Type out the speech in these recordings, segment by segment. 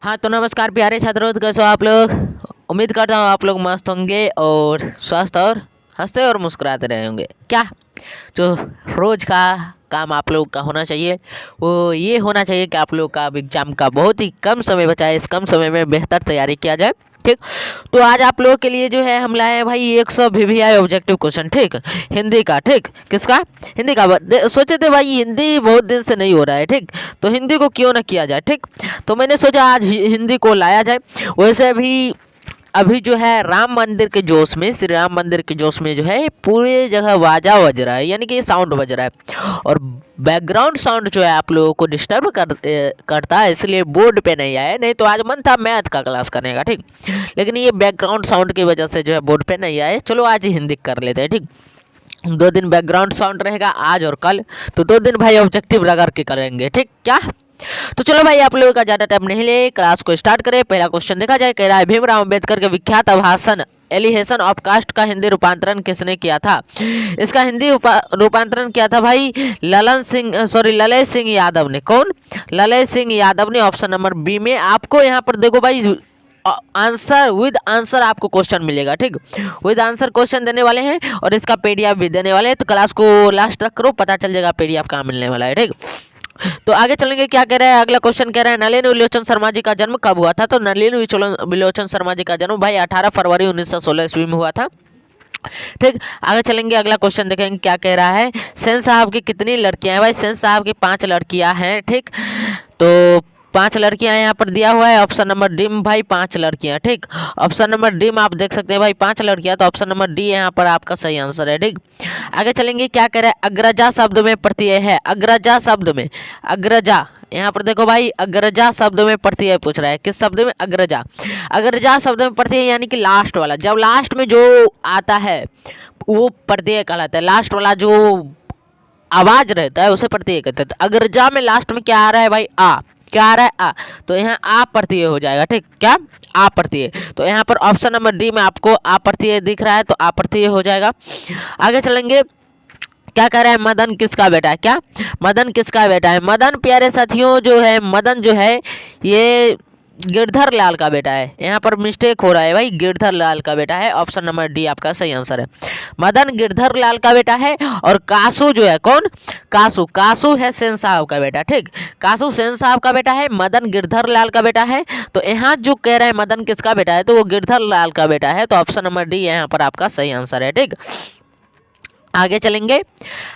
हाँ तो नमस्कार प्यारे छात्रों, तो कैसे हो आप लोग। उम्मीद करता हूँ आप लोग मस्त होंगे और स्वस्थ और हंसते और मुस्कुराते रहे होंगे। क्या जो रोज़ का काम आप लोग का होना चाहिए वो ये होना चाहिए कि आप लोग का अब एग्ज़ाम का बहुत ही कम समय बचा है, इस कम समय में बेहतर तैयारी किया जाए। ठीक, तो आज आप लोगों के लिए जो है हम लाए हैं भाई 100 VVI ऑब्जेक्टिव क्वेश्चन। ठीक, हिंदी का। ठीक, किसका? हिंदी का। सोचे थे भाई हिंदी बहुत दिन से नहीं हो रहा है। ठीक, तो हिंदी को क्यों ना किया जाए। ठीक, तो मैंने सोचा आज हिंदी को लाया जाए। वैसे भी अभी जो है राम मंदिर के जोश में, श्री राम मंदिर के जोश में जो है पूरे जगह बाजा बज रहा है, यानी कि साउंड बज रहा है और बैकग्राउंड साउंड जो है आप लोगों को डिस्टर्ब करता है, इसलिए बोर्ड पे नहीं आया। नहीं तो आज मन था मैथ का क्लास करने का। ठीक, लेकिन ये बैकग्राउंड साउंड की वजह से जो है बोर्ड पे नहीं आए। चलो आज ही हिंदी कर लेते हैं। ठीक, 2 दिन बैकग्राउंड साउंड रहेगा आज और कल, तो 2 दिन भाई ऑब्जेक्टिव लगा के करेंगे। ठीक, क्या? तो चलो भाई आप लोगों का ज़्यादा टाइम नहीं ले, क्लास को स्टार्ट करें। पहला क्वेश्चन देखा जाए, कह रहा है भीमराव अम्बेडकर के विख्यात आभाषण एलिहेशन ऑफ कास्ट का हिंदी रूपांतरण किसने किया था? इसका हिंदी रूपांतरण किया था भाई ललय सिंह यादव ने। कौन? ललय सिंह यादव ने। ऑप्शन नंबर बी में आपको यहाँ पर देखो भाई आंसर विद आंसर आपको क्वेश्चन मिलेगा। ठीक, विद आंसर क्वेश्चन देने वाले हैं और इसका पीडीएफ भी देने वाले हैं, तो क्लास को लास्ट तक करो, पता चल जाएगा पीडीएफ कहाँ मिलने वाला है। ठीक, तो आगे चलेंगे। क्या कह रहा है अगला क्वेश्चन? कह रहा है नलिनी विलोचन शर्मा जी का जन्म कब हुआ था? तो नलिनी विलोचन शर्मा जी का जन्म भाई 18 फरवरी 1916 ईस्वी में हुआ था। ठीक, आगे चलेंगे, अगला क्वेश्चन देखेंगे क्या कह रहा है। सेन साहब की कितनी लड़कियां हैं? भाई सेन साहब की 5 लड़कियां हैं। ठीक, तो 5 लड़कियां यहाँ पर दिया हुआ है। ऑप्शन नंबर डी में भाई 5 लड़कियां। ठीक, ऑप्शन नंबर डी में आप देख सकते हैं भाई 5 लड़कियां, तो ऑप्शन नंबर डी यहाँ पर आपका सही आंसर है। ठीक, आगे चलेंगे। क्या कह रहा है अग्रजा शब्द में प्रत्यय है? अग्रजा शब्द में, अग्रजा यहाँ पर देखो भाई अग्रजा शब्द में प्रत्यय पूछ रहा है। किस शब्द में? अग्रजा। अग्रजा शब्द में प्रत्यय यानी कि लास्ट वाला, जब लास्ट में जो आता है वो प्रत्यय कहलाता है। लास्ट वाला जो आवाज रहता है उसे प्रत्यय कहते हैं। तो अग्रजा में लास्ट में क्या आ रहा है भाई? आ। क्या आ रहा है? आ। तो यहाँ आ प्रत्यय हो जाएगा। ठीक, क्या? आ प्रत्यय। तो यहाँ पर ऑप्शन नंबर डी में आपको आ प्रत्यय दिख रहा है, तो आ प्रत्यय हो जाएगा। आगे चलेंगे। क्या कह रहा है मदन किसका बेटा है? क्या मदन किसका बेटा है? मदन प्यारे साथियों जो है, मदन जो है ये गिरधर लाल का बेटा है। यहाँ पर मिस्टेक हो रहा है भाई, गिरधर लाल का बेटा है। ऑप्शन नंबर डी आपका सही आंसर है। मदन गिरधर लाल का बेटा है। और कासू जो है, कौन? कासू। कासू है सेन साहब का बेटा। ठीक, कासू सेन साहब का बेटा है, मदन गिरधर लाल का बेटा है। तो यहाँ जो कह रहा है मदन किसका बेटा है, तो वो गिरधर लाल का बेटा है। तो ऑप्शन नंबर डी यहाँ पर आपका सही आंसर है। ठीक, आगे चलेंगे,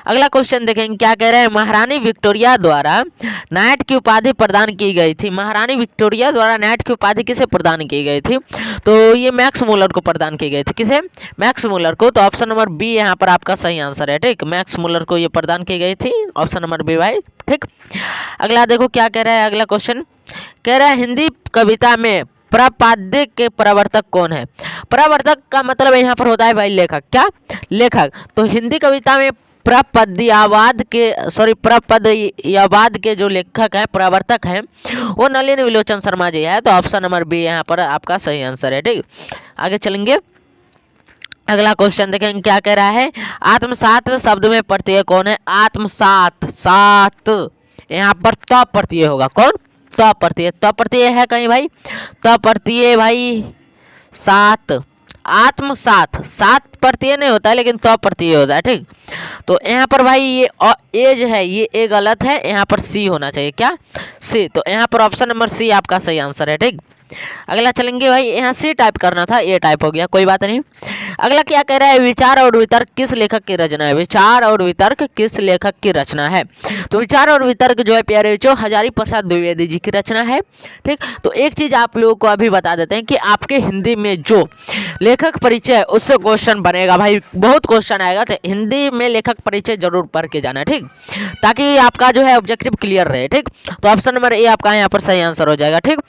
अगला क्वेश्चन देखेंगे। क्या कह रहे हैं महारानी विक्टोरिया द्वारा नाइट की उपाधि प्रदान की गई थी? महारानी विक्टोरिया द्वारा नाइट की उपाधि किसे प्रदान की गई थी? तो ये मैक्स मुलर को प्रदान की गई थी। किसे? मैक्स मुलर को। तो ऑप्शन नंबर बी यहाँ पर आपका सही आंसर है। ठीक, मैक्स मुलर को ये प्रदान की गई थी। ऑप्शन नंबर बी भाई। ठीक, अगला देखो क्या कह रहा है अगला क्वेश्चन। कह रहा है हिंदी कविता में प्रपाद्य के प्रवर्तक कौन है? प्रवर्तक का मतलब यहाँ पर होता है भाई लेखक। क्या? लेखक। तो हिंदी कविता में प्रपद्यवाद के जो लेखक हैं, प्रवर्तक हैं, वो नलिनी विलोचन शर्मा जी है। तो ऑप्शन नंबर बी यहाँ पर आपका सही आंसर है। ठीक, आगे चलेंगे, अगला क्वेश्चन देखेंगे। क्या कह रहा है आत्मसात शब्द में प्रत्यय कौन है? आत्मसात, सात यहाँ पर त प्रत्यय होगा। कौन? त प्रत्यय। त प्रत्यय है कहीं भाई? त प्रत्यय भाई सात। आत्मसात, सात प्रत्यय नहीं होता है लेकिन त प्रत्यय होता है। ठीक, तो यहाँ पर भाई ये ए जो है ये ए गलत है, यहाँ पर सी होना चाहिए। क्या? सी। तो यहाँ पर ऑप्शन नंबर सी आपका सही आंसर है। ठीक, अगला चलेंगे भाई, यहाँ सी टाइप करना था, ए टाइप हो गया, कोई बात नहीं। अगला क्या कह रहा है विचार और वितर्क किस लेखक की रचना है? विचार और वितर्क किस लेखक की रचना है? तो विचार और वितर्क जो है प्यारे बच्चों हजारी प्रसाद द्विवेदी जी की रचना है। ठीक, तो एक चीज आप लोगों को अभी बता देते हैं कि आपके हिंदी में जो लेखक परिचय है उससे क्वेश्चन बनेगा भाई, बहुत क्वेश्चन आएगा, तो हिंदी में लेखक परिचय जरूर पढ़ के जाना। ठीक, ताकि आपका जो है ऑब्जेक्टिव क्लियर रहे। ठीक, तो ऑप्शन नंबर ए आपका यहाँ पर सही आंसर हो जाएगा। ठीक,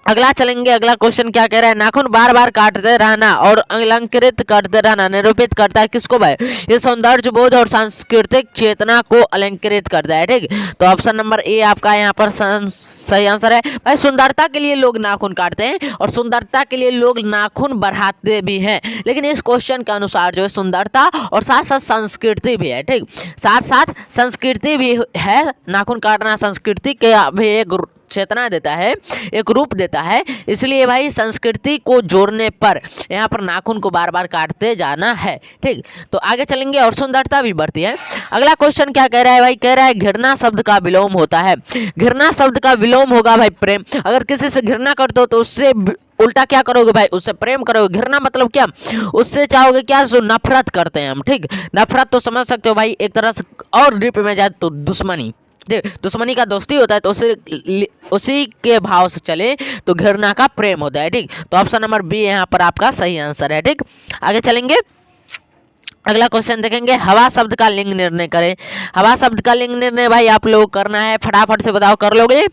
अगला चलेंगे, अगला क्वेश्चन क्या कह रहा है नाखून बार बार काटते रहना और अलंकृत करते रहना निरूपित करता है किसको भाई? ये सौंदर्य बोध और सांस्कृतिक चेतना को अलंकृत करता है। ठीक, तो ऑप्शन नंबर ए आपका यहाँ पर सही आंसर है भाई। सुंदरता के लिए लोग नाखून काटते हैं और सुंदरता के लिए लोग नाखून बढ़ाते भी हैं, लेकिन इस क्वेश्चन के अनुसार जो है सुंदरता और साथ साथ संस्कृति भी है। ठीक, साथ साथ संस्कृति भी है, नाखून काटना संस्कृति के भी एक चेतना देता है, एक रूप देता है। इसलिए भाई संस्कृति को जोड़ने पर यहाँ पर नाखून को बार बार काटते जाना है। ठीक, तो आगे चलेंगे और सुंदरता भी बढ़ती है। अगला क्वेश्चन क्या कह रहा है भाई, कह रहा है घृणा शब्द का विलोम होता है। घृणा शब्द का विलोम होगा भाई प्रेम। अगर किसी से घृणा करते हो तो उससे उल्टा क्या करोगे भाई, उससे प्रेम करोगे। घृणा मतलब क्या, उससे चाहोगे क्या, जो नफरत करते हैं हम। ठीक, नफरत तो समझ सकते हो भाई, एक तरह से और डीप में जाए तो दुश्मनी। दुश्मनी का दोस्ती होता है, तो उसी के भाव से चले तो घृणा का प्रेम होता है। ठीक, तो ऑप्शन नंबर बी यहाँ पर आपका सही आंसर है। ठीक, आगे चलेंगे, अगला क्वेश्चन देखेंगे। हवा शब्द का लिंग निर्णय करें। हवा शब्द का लिंग निर्णय भाई आप लोग करना है, फटाफट से बताओ, कर लोगे।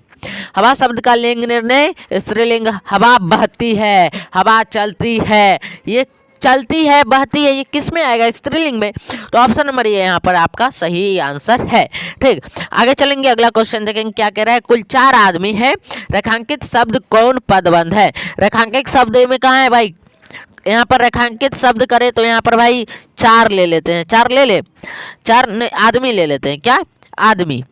हवा शब्द का लिंग निर्णय स्त्रीलिंग, हवा बहती है, हवा चलती है। ये चलती है, बहती है, ये किस में आएगा, स्त्रीलिंग में। तो ऑप्शन नंबर ये यहाँ पर आपका सही आंसर है। ठीक, आगे चलेंगे, अगला क्वेश्चन देखेंगे क्या कह रहा है। कुल 4 आदमी है, रेखांकित शब्द कौन पदबंध है। रेखांकित शब्द में कहाँ है भाई, यहाँ पर रेखांकित शब्द करें तो यहाँ पर भाई 4 ले लेते हैं, 4 ले ले, 4 नहीं, आदमी ले लेते हैं। क्या, आदमी,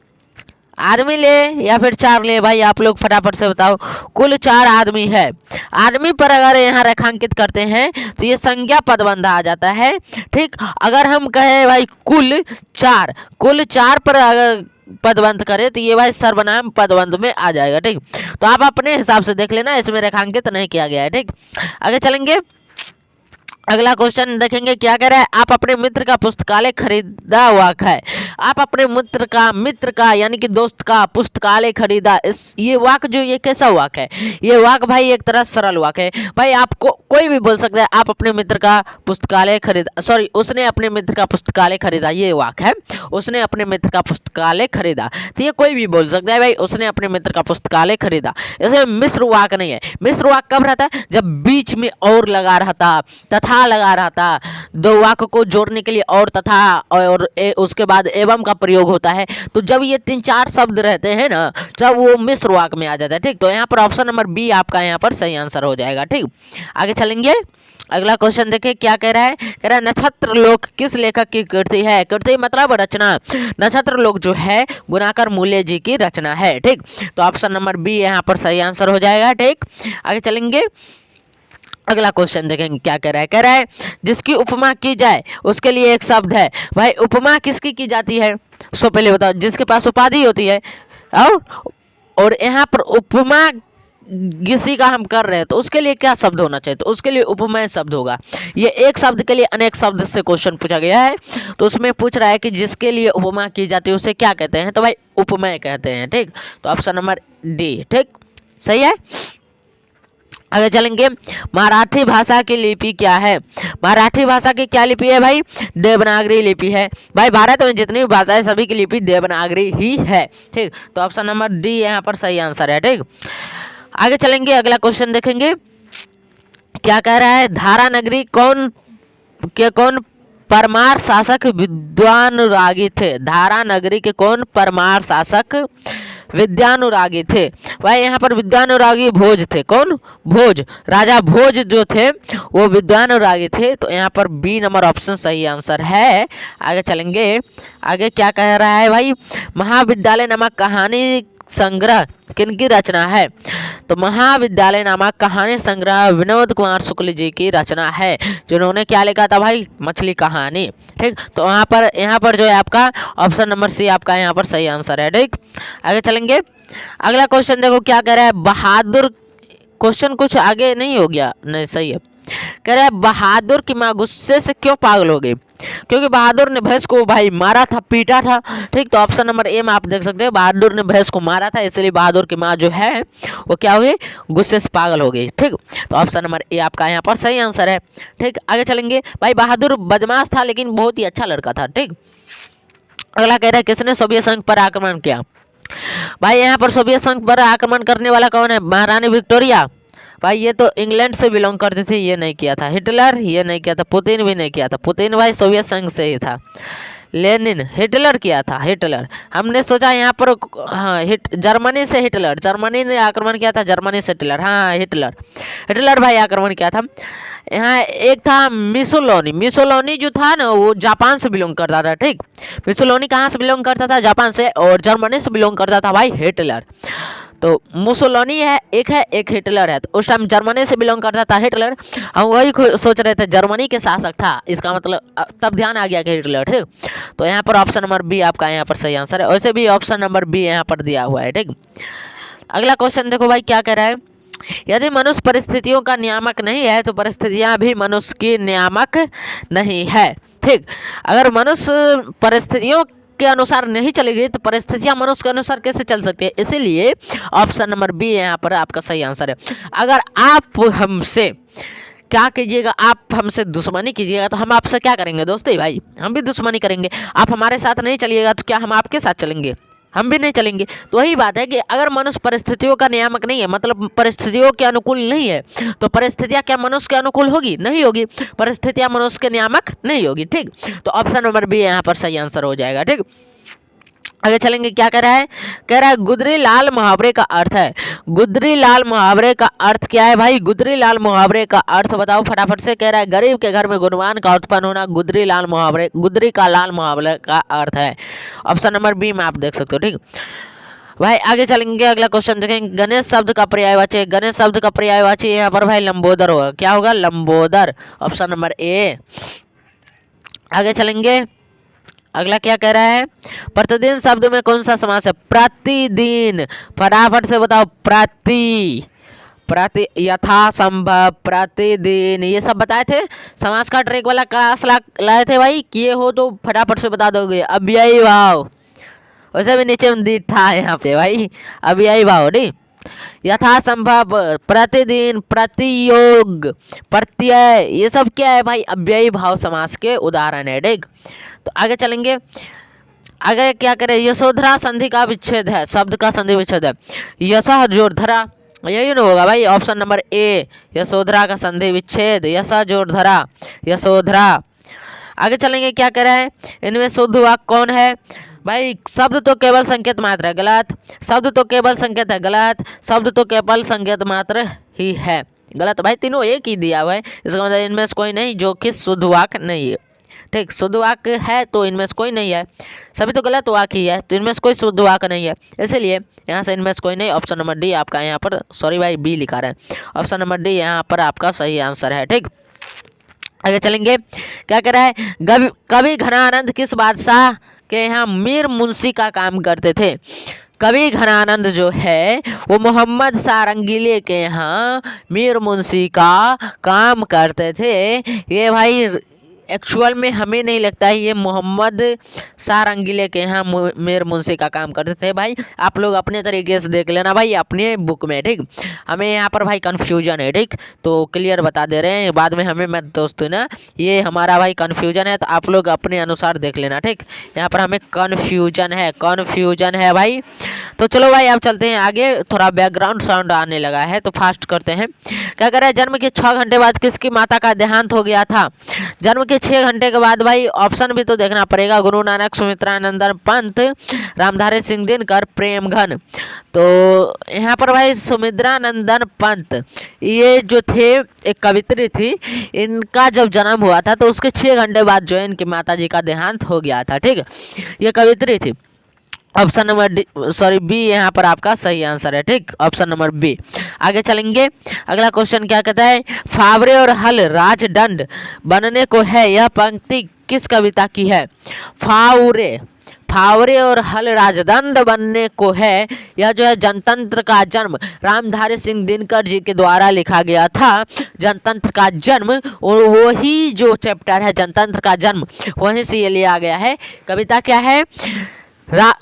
आदमी ले या फिर 4 ले भाई, आप लोग फटाफट से बताओ। कुल 4 आदमी है, आदमी पर अगर यहाँ रेखांकित करते हैं तो ये संज्ञा पदबंध आ जाता है। ठीक, अगर हम कहें भाई कुल 4 पर अगर पदबंध करें तो ये भाई सर्वनाम पदबंध में आ जाएगा। ठीक, तो आप अपने हिसाब से देख लेना, इसमें रेखांकित नहीं किया गया है। ठीक, आगे चलेंगे, अगला क्वेश्चन देखेंगे क्या कह रहा है। आप अपने मित्र का पुस्तकालय खरीदा वाक है। आप अपने मित्र का यानी कि दोस्त का पुस्तकालय खरीदा। इस ये वाक जो, ये कैसा वाक है, ये वाक भाई एक तरह सरल वाक है भाई, आपको कोई भी बोल सकता है आप अपने मित्र का पुस्तकालय खरीदा, सॉरी उसने अपने मित्र का पुस्तकालय खरीदा, ये वाक है, उसने अपने मित्र का पुस्तकालय खरीदा। तो ये कोई भी बोल सकता है भाई, उसने अपने मित्र का पुस्तकालय खरीदा। इसमें मिश्र वाक नहीं है। मिश्र वाक कब रहता है, जब बीच में और लगा रहता, तथा लगा रहा था, 2 वाक्य को जोड़ने के लिए और तथा और उसके बाद एवं का प्रयोग होता है। तो जब ये 3-4 शब्द रहते हैं ना, जब वो मिश्र वाक्य में आ जाता है। ठीक, तो यहाँ पर ऑप्शन नंबर बी आपका यहाँ पर सही आंसर हो जाएगा। ठीक, आगे चलेंगे, अगला क्वेश्चन देखिए क्या कह रहा है। कह रहा है नक्षत्र लोक किस लेखक की कृति है। कृति मतलब रचना। नक्षत्र लोक जो है गुणाकर मूल्य जी की रचना है। ठीक, तो ऑप्शन नंबर बी यहाँ पर सही आंसर हो जाएगा। ठीक, आगे चलेंगे, अगला क्वेश्चन देखेंगे क्या कह रहा है। कह रहा है जिसकी उपमा की जाए उसके लिए एक शब्द है। भाई उपमा किसकी की जाती है, सो पहले बताओ। जिसके पास उपाधि होती है और यहाँ पर उपमा किसी का हम कर रहे हैं तो उसके लिए क्या शब्द होना चाहिए, तो उसके लिए उपमेय शब्द होगा। ये एक शब्द के लिए अनेक शब्द से क्वेश्चन पूछा गया है, तो उसमें पूछ रहा है कि जिसके लिए उपमा की जाती है उसे क्या कहते हैं, तो भाई उपमेय कहते हैं। ठीक, तो ऑप्शन नंबर डी ठीक सही है। आगे चलेंगे, मराठी भाषा की लिपि क्या है। मराठी भाषा की क्या लिपि है भाई, देवनागरी लिपि है। भाई भारत में जितनी भी भाषा है सभी की लिपि देवनागरी ही है। ठीक, तो ऑप्शन नंबर डी यहाँ पर सही आंसर है। ठीक, आगे चलेंगे, अगला क्वेश्चन देखेंगे क्या कह रहा है। धारा नगरी कौन परमार शासक विद्वानुरागी थे। धारा नगरी के कौन परमार शासक विद्यानुरागी थे। भाई यहाँ पर विद्यानुरागी भोज थे। कौन, भोज, राजा भोज जो थे वो विद्यानुरागी थे। तो यहाँ पर बी नंबर ऑप्शन सही आंसर है। आगे चलेंगे, आगे क्या कह रहा है भाई, महाविद्यालय नामक कहानी संग्रह किनकी रचना है। तो महाविद्यालय नामक कहानी संग्रह विनोद कुमार शुक्ल जी की रचना है, जिन्होंने क्या लिखा था भाई, मछली कहानी। ठीक, तो यहाँ पर जो है आपका ऑप्शन नंबर सी आपका यहाँ पर सही आंसर है। ठीक, आगे चलेंगे, अगला क्वेश्चन देखो क्या कह रहा है। बहादुर, क्वेश्चन कुछ आगे नहीं हो गया, नहीं सही है। कह रहा है बहादुर की माँ गुस्से से क्यों पागल हो गई, क्योंकि बहादुर ने भैंस को भाई मारा था, पीटा था। ठीक, तो ऑप्शन नंबर ए में आप देख सकते हैं बहादुर ने भैंस को मारा था, इसलिए बहादुर की माँ जो है वो क्या हो गई, गुस्से से पागल हो गई। ठीक, तो ऑप्शन नंबर ए आपका यहाँ पर सही आंसर है। ठीक, आगे चलेंगे, भाई बहादुर बदमाश था लेकिन बहुत ही अच्छा लड़का था। ठीक, अगला कह रहा है किसने सोवियत संघ पर आक्रमण किया। भाई यहाँ पर सोवियत संघ पर आक्रमण करने वाला कौन है, महारानी विक्टोरिया। भाई ये तो इंग्लैंड से बिलोंग करती थी, ये नहीं किया था। हिटलर ये नहीं किया था, पुतिन भी नहीं किया था। पुतिन भाई सोवियत संघ से ही था। लेनिन, हिटलर किया था, हिटलर। हमने सोचा यहाँ पर हाँ जर्मनी से हिटलर, जर्मनी ने आक्रमण किया था, जर्मनी से हिटलर, हाँ हिटलर भाई आक्रमण किया था। यहाँ एक था मिसोलोनी, मिसोलोनी जो था ना वो जापान से बिलोंग करता था। ठीक, मिसोलोनी कहाँ से बिलोंग करता था, जापान से, और जर्मनी से बिलोंग करता था भाई हिटलर। तो मुसोलिनी है, एक हिटलर है। तो उस टाइम जर्मनी से बिलोंग करता था हिटलर, हम वही सोच रहे थे जर्मनी के शासक था, इसका मतलब तब ध्यान आ गया कि हिटलर, ठीक। तो यहाँ पर ऑप्शन नंबर बी आपका यहाँ पर सही आंसर है। वैसे भी ऑप्शन नंबर बी यहाँ पर दिया हुआ है, ठीक। अगला क्वेश्चन देखो भाई क्या कह रहा है, यदि मनुष्य परिस्थितियों का नियामक नहीं है तो परिस्थितियां भी मनुष्य की नियामक नहीं है, ठीक। अगर मनुष्य परिस्थितियों के अनुसार नहीं चलेगी तो परिस्थितियां मनुष्य के अनुसार कैसे चल सकती है, इसीलिए ऑप्शन नंबर बी यहाँ पर आपका सही आंसर है। अगर आप हमसे क्या कीजिएगा, आप हमसे दुश्मनी कीजिएगा तो हम आपसे क्या करेंगे दोस्तों भाई, हम भी दुश्मनी करेंगे। आप हमारे साथ नहीं चलिएगा तो क्या हम आपके साथ चलेंगे, हम भी नहीं चलेंगे। तो वही बात है कि अगर मनुष्य परिस्थितियों का नियामक नहीं है, मतलब परिस्थितियों के अनुकूल नहीं है, तो परिस्थितियां क्या मनुष्य के अनुकूल होगी, नहीं होगी। परिस्थितियां मनुष्य के नियामक नहीं होगी, ठीक। तो ऑप्शन नंबर बी यहाँ पर सही आंसर हो जाएगा, ठीक। आगे चलेंगे, क्या कह रहा है, कह रहा है गुदरी लाल मुहावरे का अर्थ है। गुदरी लाल मुहावरे का अर्थ क्या है भाई, गुदरी लाल मुहावरे का अर्थ बताओ फटाफट से। कह रहा है गरीब के घर में गुणवान का उत्पन्न होना गुदरी का लाल मुहावरे का अर्थ है। ऑप्शन नंबर बी में आप देख सकते हो, ठीक भाई। आगे चलेंगे, अगला क्वेश्चन देखेंगे, गणेश शब्द का पर्यायवाची, गणेश शब्द का पर्यायवाची यहाँ पर भाई लंबोदर होगा, क्या होगा, लंबोदर, ऑप्शन नंबर ए। आगे चलेंगे, अगला क्या कह रहा है, प्रतिदिन शब्द में कौन सा समास है, प्रतिदिन, फटाफट से बताओ, प्रति, यथासंभव, प्रतिदिन, ये सब बताए थे। समास का ट्रैक वाला क्लास लाए थे भाई, किए हो तो फटाफट से बता दोगे। अव्ययी भाव, वैसे भी नीचे में दिखा है यहाँ पे भाई, अव्ययी भाव नहीं, यथासंभव, प्रतिदिन, प्रतियोग, प्रत्यय, ये सब क्या है भाई, अव्ययी भाव समास के उदाहरण है, ठीक। तो आगे चलेंगे, आगे क्या करें, यशोधरा संधि का विच्छेद है, शब्द का संधि विच्छेद है, यशः जोड़ धरा, यही ना होगा भाई, ऑप्शन नंबर ए, यशोधरा का संधि विच्छेद, यशः जोड़ धरा, यशोधरा। आगे चलेंगे, क्या कह रहा है, इनमें शुद्ध वाक्य कौन है भाई, शब्द तो केवल संकेत मात्र है, गलत, शब्द तो केवल संकेत है, गलत, शब्द तो केवल संकेत मात्र ही है, गलत भाई, तीनों एक ही दिया हुआ है, इसका मतलब इनमें से कोई नहीं जो कि शुद्ध वाक्य नहीं है, ठीक। शुद्ध वाक्य है तो इनमें से कोई नहीं है, सभी तो गलत वाक्य ही है, तो इनमें से कोई शुद्ध वाक्य नहीं है, इसलिए यहाँ से इनमें से कोई नहीं, ऑप्शन नंबर डी आपका यहाँ पर, सॉरी भाई बी लिखा रहा है, ऑप्शन नंबर डी यहाँ पर आपका सही आंसर है, ठीक। आगे चलेंगे, क्या कह रहा है, कवि घनानंद किस बादशाह के यहाँ मीर मुंशी का काम करते थे। कवि घनानंद जो है वो मोहम्मद शाह रंगीले के यहाँ मीर मुंशी का काम करते थे। ये भाई एक्चुअल में हमें नहीं लगता है ये मोहम्मद शाह रंगीले के यहाँ मीर मुंशी का काम करते थे भाई, आप लोग अपने तरीके से देख लेना भाई अपने बुक में, ठीक। हमें यहाँ पर भाई कन्फ्यूजन है, ठीक, तो क्लियर बता दे रहे हैं, बाद में हमें मत दोस्तों ना, ये हमारा भाई कन्फ्यूजन है, तो आप लोग अपने अनुसार देख लेना, ठीक। यहाँ पर हमें कन्फ्यूजन है भाई। तो चलो भाई आप चलते हैं आगे, थोड़ा बैकग्राउंड साउंड आने लगा है तो फास्ट करते हैं। क्या कह रहा है, जन्म के 6 घंटे बाद किसकी माता का देहांत हो गया था। जन्म के 6 घंटे के बाद भाई ऑप्शन भी तो देखना पड़ेगा, गुरु नानक, सुमित्रानंदन पंत, रामधारी सिंह दिनकर, प्रेमघन। तो यहाँ पर भाई सुमित्रानंदन पंत ये जो थे एक कवित्री थी, इनका जब जन्म हुआ था तो उसके 6 घंटे बाद जो है इनकी माता जी का देहांत हो गया था, ठीक। ये कवित्री थी, option number D, sorry B यहाँ पर आपका सही आंसर है, ठीक, ऑप्शन नंबर बी। आगे चलेंगे, अगला क्वेश्चन क्या कहता है, फावरे और हल राजदंड बनने को है, यह पंक्ति किस कविता की है। फावरे और हल राजदंड बनने को है, यह जो है जनतंत्र का जन्म रामधारी सिंह दिनकर जी के द्वारा लिखा गया था। जनतंत्र का जन्म, और वही जो चैप्टर है जनतंत्र का जन्म, वहीं से ये लिया गया है। कविता क्या है,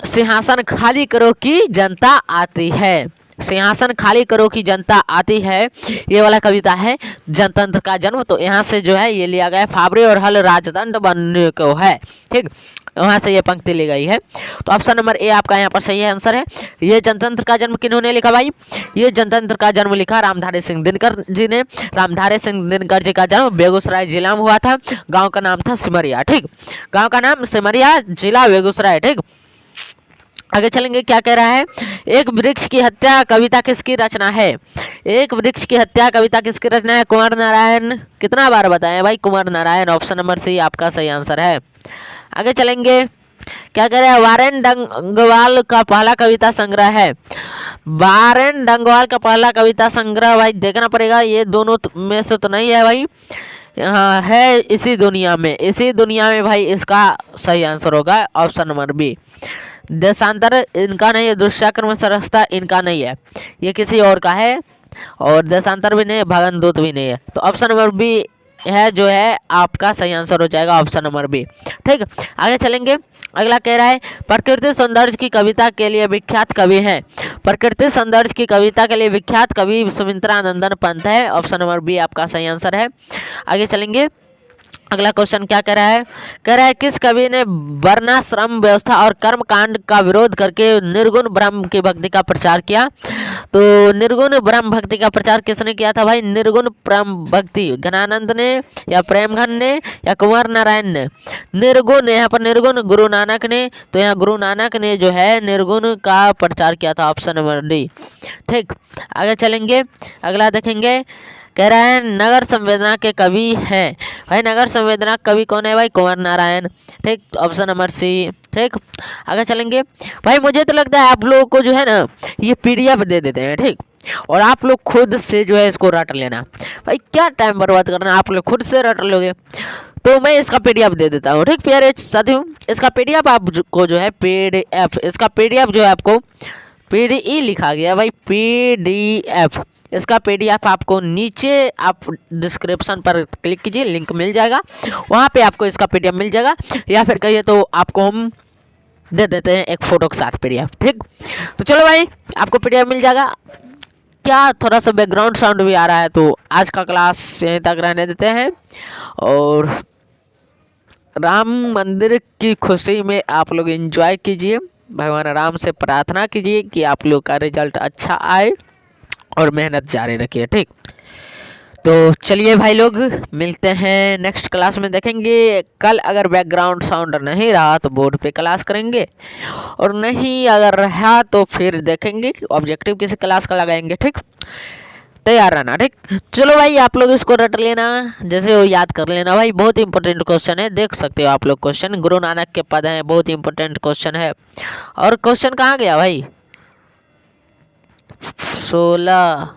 सिंहासन खाली करो की जनता आती है, सिंहासन खाली करो की जनता आती है, ये वाला कविता है जनतंत्र का जन्म। तो यहाँ से जो है ये लिया गया है, फावरे और हल राजदंड बनने को है, ठीक, वहाँ से ये पंक्ति ली गई है। तो ऑप्शन नंबर ए आपका यहाँ पर सही आंसर है। ये जनतंत्र का जन्म किन्होंने लिखा भाई, ये जनतंत्र का जन्म लिखा रामधारी सिंह दिनकर जी ने। रामधारी सिंह दिनकर जी का जन्म बेगूसराय जिला में हुआ था, गाँव का नाम था सिमरिया, ठीक, गाँव का नाम सिमरिया, जिला बेगूसराय, ठीक। आगे चलेंगे, क्या कह रहा है, एक वृक्ष की हत्या कविता किसकी रचना है। एक वृक्ष की हत्या कविता किसकी रचना है, कुंवर नारायण। कितना बार बताएं भाई, कुंवर नारायण, ऑप्शन नंबर सी आपका सही आंसर है। आगे चलेंगे, क्या कह रहे हैं, वारेन डंगवाल का पहला कविता संग्रह है। बारेन डंगवाल का पहला कविता संग्रह भाई देखना पड़ेगा, ये दोनों में से तो नहीं है भाई। यहाँ है इसी दुनिया में भाई इसका सही आंसर होगा ऑप्शन नंबर बी। देशांतर इनका नहीं है, दुष्चक्र में सरसता इनका नहीं है, ये किसी और का है। और देशांतर भी नहीं है, भगनदूत भी नहीं है, तो ऑप्शन नंबर बी है जो है आपका सही आंसर हो जाएगा, ऑप्शन नंबर बी। ठीक, आगे चलेंगे। अगला कह रहा है प्रकृति सौंदर्य की कविता के लिए विख्यात कवि हैं। प्रकृति सौंदर्य की कविता के लिए विख्यात कवि सुमित्रानंदन पंत है, ऑप्शन नंबर बी आपका सही आंसर है। आगे चलेंगे। अगला क्वेश्चन क्या कह रहा है किस कवि ने वर्णाश्रम व्यवस्था और कर्म कांड का विरोध करके निर्गुण ब्रह्म की भक्ति का प्रचार किया। तो निर्गुण ब्रह्म भक्ति का प्रचार किसने किया था भाई? निर्गुण ब्रह्म भक्ति घनानंद ने या प्रेमघन ने या कुंवर नारायण ने? निर्गुण, यहाँ पर निर्गुण गुरु नानक ने, तो यहाँ गुरु नानक ने जो है निर्गुण का प्रचार किया था, ऑप्शन नंबर डी। ठीक, आगे चलेंगे। अगला देखेंगे। कह रहा है नगर संवेदना के कवि हैं। भाई नगर संवेदना कवि कौन है भाई? कुंवर नारायण। ठीक, ऑप्शन नंबर सी। ठीक, आगे चलेंगे। भाई मुझे तो लगता है आप लोगों को जो है ना ये पीडीएफ दे देते हैं, ठीक, और आप लोग खुद से जो है इसको रट लेना। भाई क्या टाइम बर्बाद करना, आप लोग खुद से रट लोगे, तो मैं इसका पीडीएफ दे देता हूँ। ठीक प्यारे साथियों, इसका पीडीएफ आपको जो है पीडीएफ, इसका पीडीएफ जो है आपको पीडीई लिखा गया भाई, पीडीएफ, इसका पीडीएफ आपको नीचे आप डिस्क्रिप्शन पर क्लिक कीजिए, लिंक मिल जाएगा, वहाँ पे आपको इसका पीडीएफ मिल जाएगा, या फिर कहिए तो आपको हम दे देते हैं एक फ़ोटो के साथ पीडीएफ। ठीक, तो चलो भाई आपको पीडीएफ मिल जाएगा। क्या थोड़ा सा बैकग्राउंड साउंड भी आ रहा है, तो आज का क्लास यहीं तक रहने देते हैं, और राम मंदिर की खुशी में आप लोग एंजॉय कीजिए, भगवान राम से प्रार्थना कीजिए कि आप लोग का रिजल्ट अच्छा आए और मेहनत जारी रखिए। ठीक, तो चलिए भाई लोग मिलते हैं नेक्स्ट क्लास में, देखेंगे कल अगर बैकग्राउंड साउंड नहीं रहा तो बोर्ड पे क्लास करेंगे, और नहीं अगर रहा तो फिर देखेंगे कि ऑब्जेक्टिव किसी क्लास का लगाएंगे। ठीक, तैयार रहना। ठीक, चलो भाई आप लोग इसको रट लेना, जैसे वो याद कर लेना भाई, बहुत इंपॉर्टेंट क्वेश्चन है, देख सकते हो आप लोग क्वेश्चन, गुरु नानक के पद हैं, बहुत इंपॉर्टेंट क्वेश्चन है। और क्वेश्चन कहाँ गया भाई? 16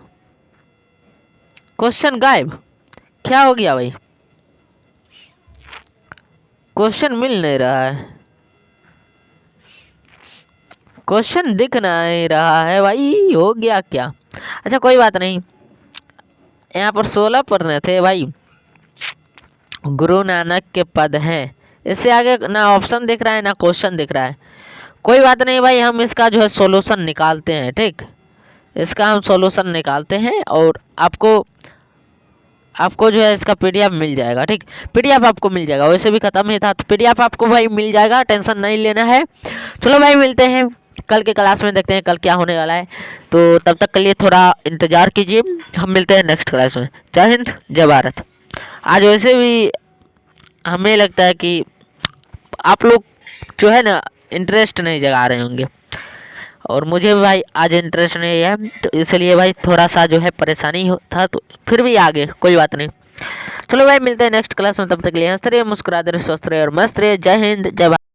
क्वेश्चन गायब, क्या हो गया भाई? क्वेश्चन मिल नहीं रहा है, क्वेश्चन दिख नहीं रहा है भाई, हो गया क्या? अच्छा कोई बात नहीं, यहाँ पर 16 पढ़ने थे भाई, गुरु नानक के पद हैं, इससे आगे ना ऑप्शन दिख रहा है ना क्वेश्चन दिख रहा है। कोई बात नहीं भाई, हम इसका जो है सॉल्यूशन निकालते हैं। ठीक, इसका हम सॉल्यूशन निकालते हैं और आपको जो है इसका पीडीएफ मिल जाएगा। ठीक, पीडीएफ आपको मिल जाएगा, वैसे भी ख़त्म ही था, तो पीडीएफ आपको भाई मिल जाएगा, टेंशन नहीं लेना है। चलो भाई मिलते हैं कल के क्लास में, देखते हैं कल क्या होने वाला है, तो तब तक के लिए थोड़ा इंतज़ार कीजिए, हम मिलते हैं नेक्स्ट क्लास में। जय हिंद जय भारत। आज वैसे भी हमें लगता है कि आप लोग जो है ना इंटरेस्ट नहीं जगा रहे होंगे, और मुझे भी भाई आज इंटरेस्ट नहीं है, तो इसलिए भाई थोड़ा सा जो है परेशानी था, तो फिर भी आगे कोई बात नहीं। चलो भाई मिलते हैं नेक्स्ट क्लास में, तब तक के लिए हंसते रहिए, मुस्कुराते रहिए, स्वस्थ रहिए और मस्त रहिए। जय हिंद जय भारत।